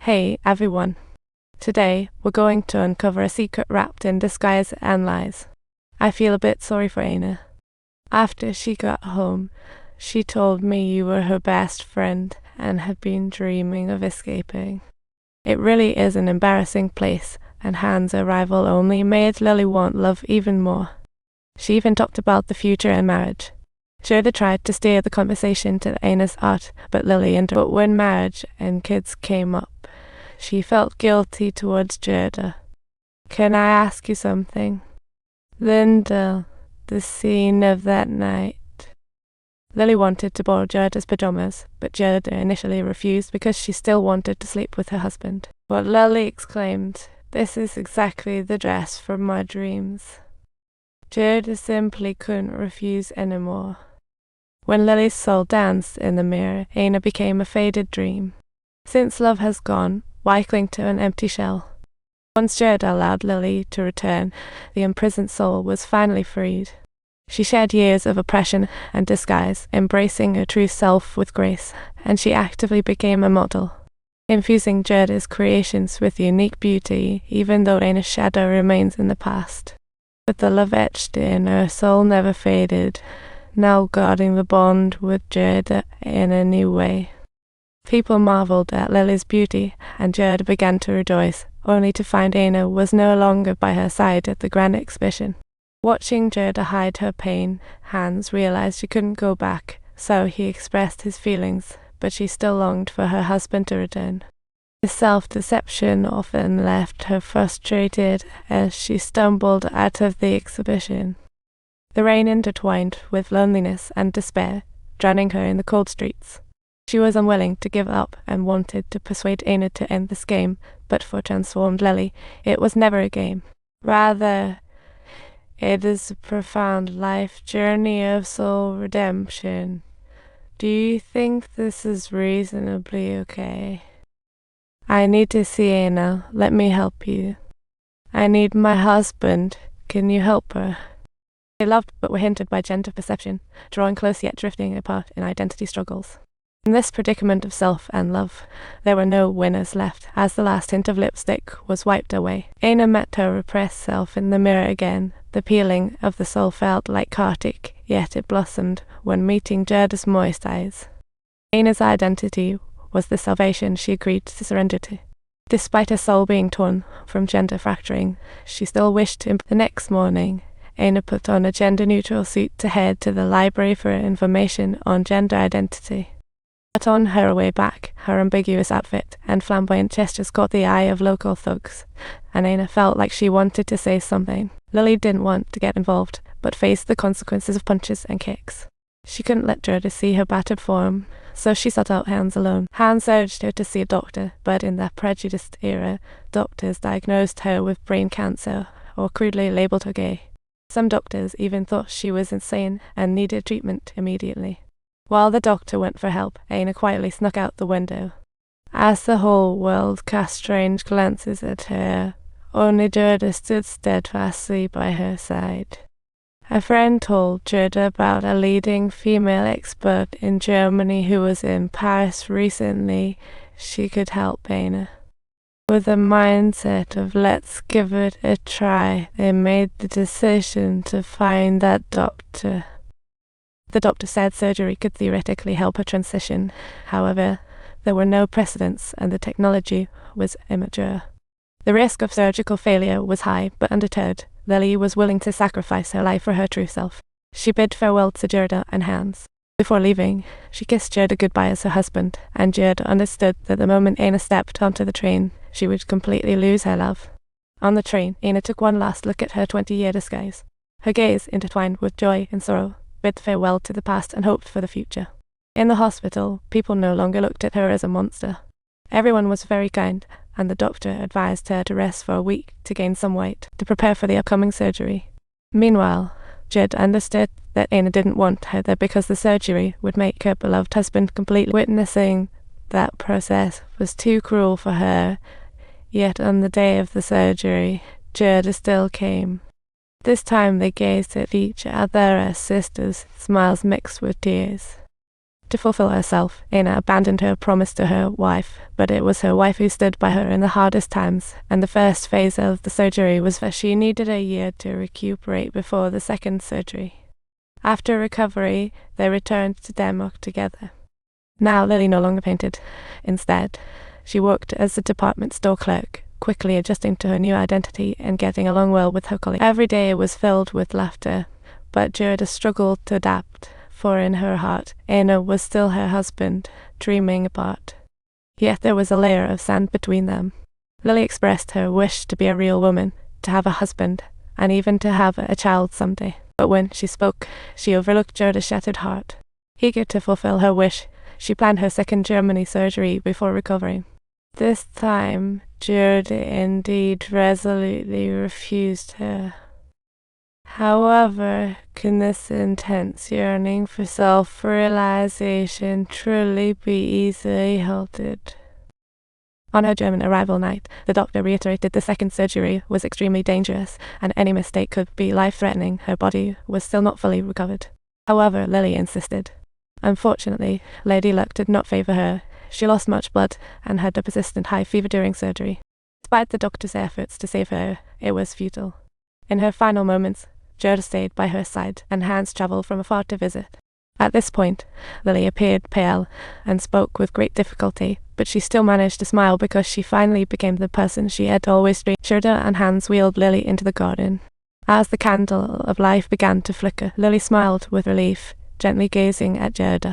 Hey everyone. Today we're going to uncover a secret wrapped in disguise and lies. I feel a bit sorry for Anna. After she got home, she told me you were her best friend and had been dreaming of escaping. It really is an embarrassing place, and Hans' arrival only made Lily want love even more. She even talked about the future and marriage. Gerda tried to steer the conversation to Anna's art, but Lily interrupted. But when marriage and kids came up, she felt guilty towards Gerda. Can I ask you something? Linda, the scene of that night. Lily wanted to borrow Gerda's pajamas, but Gerda initially refused because she still wanted to sleep with her husband. But Lily exclaimed, "This is exactly the dress from my dreams." Gerda simply couldn't refuse anymore. When Lily's soul danced in the mirror, Anna became a faded dream. Since love has gone, why cling to an empty shell? Once Gerda allowed Lily to return, the imprisoned soul was finally freed. She shed years of oppression and disguise, embracing her true self with grace, and she actively became a model, infusing Gerda's creations with unique beauty, even though Anna's shadow remains in the past. But the love etched in her soul never faded, now guarding the bond with Gerda in a new way. People marveled at Lily's beauty, and Gerda began to rejoice, only to find Anna was no longer by her side at the grand exhibition. Watching Gerda hide her pain, Hans realized she couldn't go back, so he expressed his feelings, but she still longed for her husband to return. This self-deception often left her frustrated as she stumbled out of the exhibition. The rain intertwined with loneliness and despair, drowning her in the cold streets. She was unwilling to give up and wanted to persuade Anna to end this game, but for transformed Lily, it was never a game. Rather, it is a profound life journey of soul redemption. Do you think this is reasonably okay? I need to see Anna. Let me help you. I need my husband. Can you help her? They loved but were hindered by gender perception, drawing close yet drifting apart in identity struggles. In this predicament of self and love, there were no winners left, as the last hint of lipstick was wiped away. Anna met her repressed self in the mirror again. The peeling of the soul felt like Kartik, yet it blossomed when meeting Gerda's moist eyes. Anna's identity was the salvation she agreed to surrender to. Despite her soul being torn from gender fracturing, she still wished to. The next morning, Anna put on a gender-neutral suit to head to the library for information on gender identity. But on her way back, her ambiguous outfit and flamboyant gestures caught the eye of local thugs, and Anna felt like she wanted to say something. Lily didn't want to get involved, but faced the consequences of punches and kicks. She couldn't let Gerda see her battered form, so she sought out Hans alone. Hans urged her to see a doctor, but in that prejudiced era, doctors diagnosed her with brain cancer or crudely labelled her gay. Some doctors even thought she was insane and needed treatment immediately. While the doctor went for help, Anna quietly snuck out the window. As the whole world cast strange glances at her, only Gerda stood steadfastly by her side. A friend told Gerda about a leading female expert in Germany who was in Paris recently. She could help Anna. With a mindset of let's give it a try, they made the decision to find that doctor. The doctor said surgery could theoretically help her transition. However, there were no precedents and the technology was immature. The risk of surgical failure was high, but undeterred, Lily was willing to sacrifice her life for her true self. She bid farewell to Gerda and Hans. Before leaving, she kissed Gerda goodbye as her husband, and Gerda understood that the moment Anna stepped onto the train, she would completely lose her love. On the train, Anna took one last look at her 20-year disguise. Her gaze intertwined with joy and sorrow, bid farewell to the past and hoped for the future. In the hospital, people no longer looked at her as a monster. Everyone was very kind, and the doctor advised her to rest for a week to gain some weight, to prepare for the upcoming surgery. Meanwhile, Gerda understood that Anna didn't want her there because the surgery would make her beloved husband completely. Witnessing that process was too cruel for her, yet on the day of the surgery, Gerda still came. This time they gazed at each other as sisters, smiles mixed with tears. To fulfill herself, Anna abandoned her promise to her wife, but it was her wife who stood by her in the hardest times, and the first phase of the surgery was that she needed a year to recuperate before the second surgery. After recovery, they returned to Denmark together. Now Lily no longer painted. Instead, she worked as a department store clerk, quickly adjusting to her new identity and getting along well with her colleagues. Every day was filled with laughter, but Gerda struggled to adapt, for in her heart, Einar was still her husband, dreaming apart. Yet there was a layer of sand between them. Lily expressed her wish to be a real woman, to have a husband, and even to have a child someday. But when she spoke, she overlooked Gerda's shattered heart. Eager to fulfill her wish, she planned her second Germany surgery before recovering. This time, Gerda indeed resolutely refused her. However, can this intense yearning for self-realization truly be easily halted? On her German arrival night, the doctor reiterated the second surgery was extremely dangerous, and any mistake could be life-threatening. Her body was still not fully recovered. However, Lily insisted. Unfortunately, Lady Luck did not favour her. She lost much blood and had a persistent high fever during surgery. Despite the doctor's efforts to save her, it was futile. In her final moments, Gerda stayed by her side, and Hans travelled from afar to visit. At this point, Lily appeared pale and spoke with great difficulty, but she still managed to smile because she finally became the person she had always dreamed. Gerda and Hans wheeled Lily into the garden. As the candle of life began to flicker, Lily smiled with relief, gently gazing at Gerda.